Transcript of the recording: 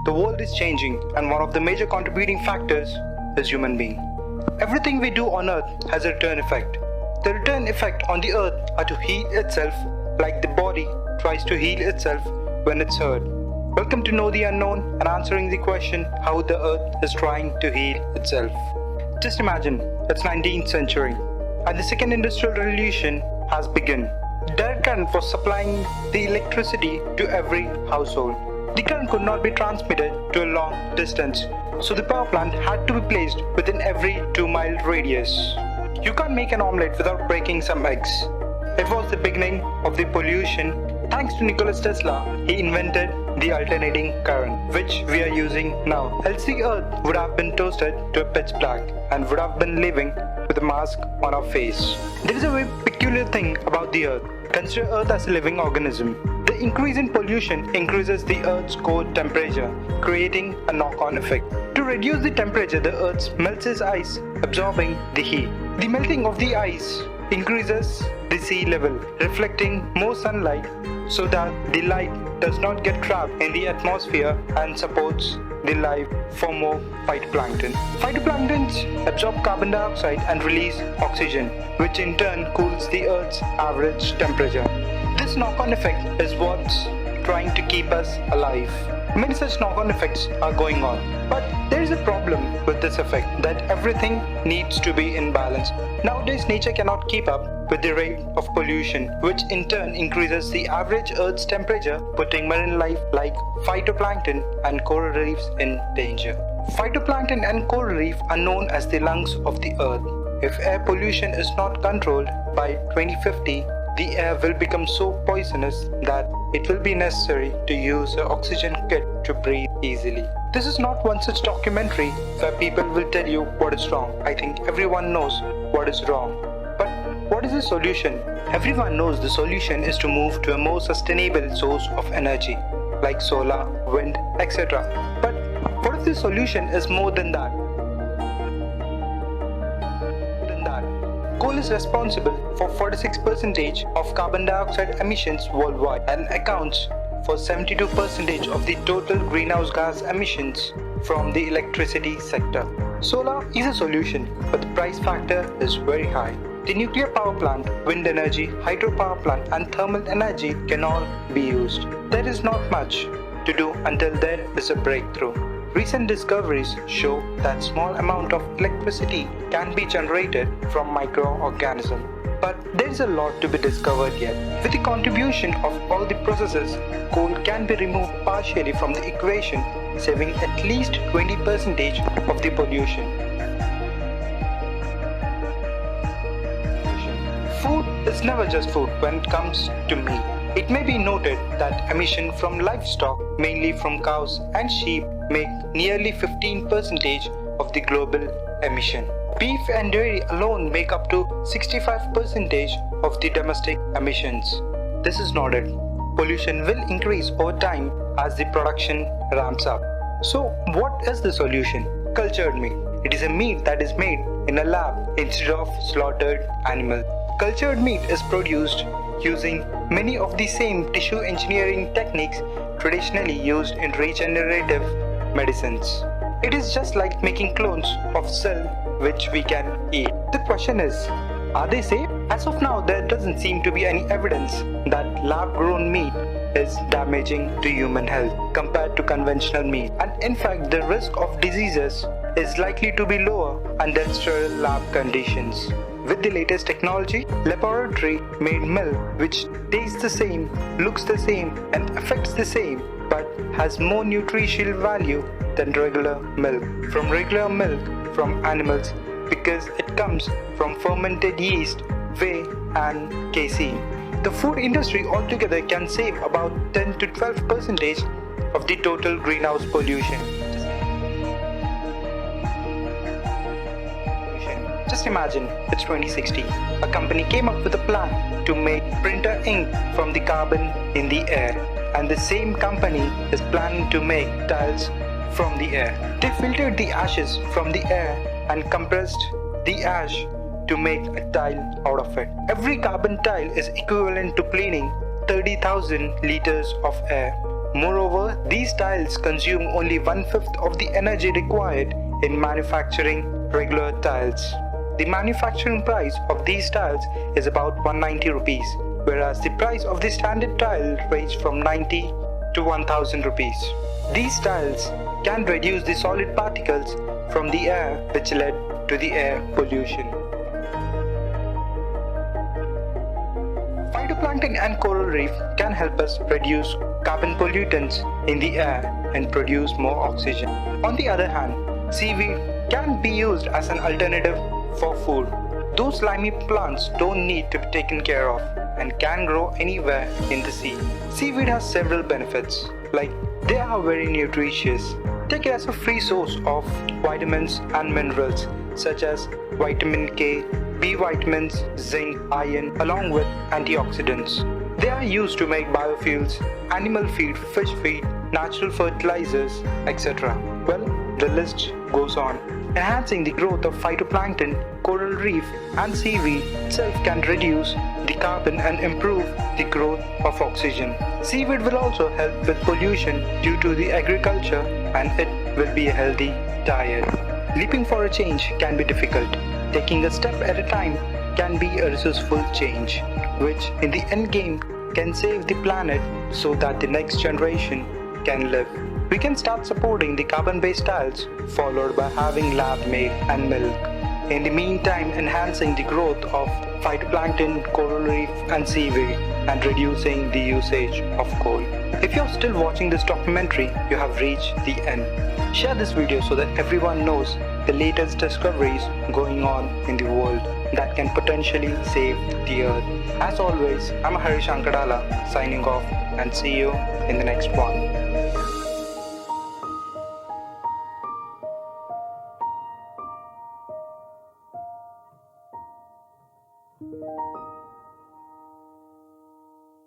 The world is changing, and one of the major contributing factors is human being. Everything we do on earth has a return effect. The return effect on the earth are to heal itself like the body tries to heal itself when it's hurt. Welcome to Know the Unknown and answering the question how the earth is trying to heal itself. Just imagine, it's 19th century and the second industrial revolution has begun. Direct current was supplying the electricity to every household. The current could not be transmitted to a long distance, so the power plant had to be placed within every 2-mile radius. You can't make an omelette without breaking some eggs. It was the beginning of the pollution. Thanks to Nikola Tesla, he invented the alternating current, which we are using now. Else the earth would have been toasted to a pitch black and would have been living with a mask on our face. There is a very peculiar thing about the earth. Consider earth as a living organism. The increase in pollution increases the earth's core temperature, creating a knock-on effect. To reduce the temperature, the earth melts its ice, absorbing the heat. The melting of the ice increases the sea level, reflecting more sunlight so that the light does not get trapped in the atmosphere and supports the life for more phytoplankton. Phytoplanktons absorb carbon dioxide and release oxygen, which in turn cools the Earth's average temperature. This knock-on effect is what's trying to keep us alive. Many such knock-on effects are going on, but there is a problem with this effect that everything needs to be in balance. Nowadays, nature cannot keep up with the rate of pollution, which in turn increases the average Earth's temperature, putting marine life like phytoplankton and coral reefs in danger. Phytoplankton and coral reef are known as the lungs of the Earth. If air pollution is not controlled by 2050, the air will become so poisonous that it will be necessary to use an oxygen kit to breathe easily. This is not one such documentary where people will tell you what is wrong. I think everyone knows what is wrong. But what is the solution? Everyone knows the solution is to move to a more sustainable source of energy, like solar, wind, etc. But what if the solution is more than that? Coal is responsible for 46% of carbon dioxide emissions worldwide and accounts for 72% of the total greenhouse gas emissions from the electricity sector. Solar is a solution, but the price factor is very high. The nuclear power plant, wind energy, hydropower plant and thermal energy can all be used. There is not much to do until there is a breakthrough. Recent discoveries show that small amount of electricity can be generated from microorganisms. But there is a lot to be discovered yet. With the contribution of all the processes, coal can be removed partially from the equation, saving at least 20% of the pollution. Food is never just food when it comes to meat. It may be noted that emission from livestock, mainly from cows and sheep, make nearly 15% of the global emission. Beef and dairy alone make up to 65% of the domestic emissions. This is noted. Pollution will increase over time as the production ramps up. So, what is the solution? Cultured meat. It is a meat that is made in a lab instead of slaughtered animals. Cultured meat is produced using many of the same tissue engineering techniques traditionally used in regenerative medicines. It is just like making clones of cell which we can eat. The question is, are they safe? As of now, there doesn't seem to be any evidence that lab-grown meat is damaging to human health compared to conventional meat. And in fact, the risk of diseases is likely to be lower under sterile lab conditions. With the latest technology, laboratory-made milk, which tastes the same, looks the same, and affects the same, but has more nutritional value than regular milk. From regular milk from animals, because it comes from fermented yeast, whey, and casein. The food industry altogether can save about 10 to 12% of the total greenhouse pollution. Just imagine, it's 2060. A company came up with a plan to make printer ink from the carbon in the air, and the same company is planning to make tiles from the air. They filtered the ashes from the air and compressed the ash to make a tile out of it. Every carbon tile is equivalent to cleaning 30,000 liters of air. Moreover, these tiles consume only 1/5 of the energy required in manufacturing regular tiles. The manufacturing price of these tiles is about 190 rupees, whereas the price of the standard tile ranges from 90 to 1000 rupees. These tiles can reduce the solid particles from the air, which led to the air pollution. Phytoplankton and coral reef can help us reduce carbon pollutants in the air and produce more oxygen. On the other hand, seaweed can be used as an alternative for food. Those slimy plants don't need to be taken care of and can grow anywhere in the sea. Seaweed has several benefits, like they are very nutritious. Take it as a free source of vitamins and minerals such as vitamin K, B vitamins, zinc, iron, along with antioxidants. They are used to make biofuels, animal feed, fish feed, natural fertilizers, etc. Well, the list goes on. Enhancing the growth of phytoplankton, coral reef, and seaweed itself can reduce the carbon and improve the growth of oxygen. Seaweed will also help with pollution due to the agriculture, and it will be a healthy diet. Leaping for a change can be difficult. Taking a step at a time can be a resourceful change, which in the end game can save the planet so that the next generation can live. We can start supporting the carbon-based tiles, followed by having lab-made and milk. In the meantime, enhancing the growth of phytoplankton, coral reef, and seaweed, and reducing the usage of coal. If you're still watching this documentary, you have reached the end. Share this video so that everyone knows the latest discoveries going on in the world that can potentially save the earth. As always, I'm Harish Ankadala signing off, and see you in the next one.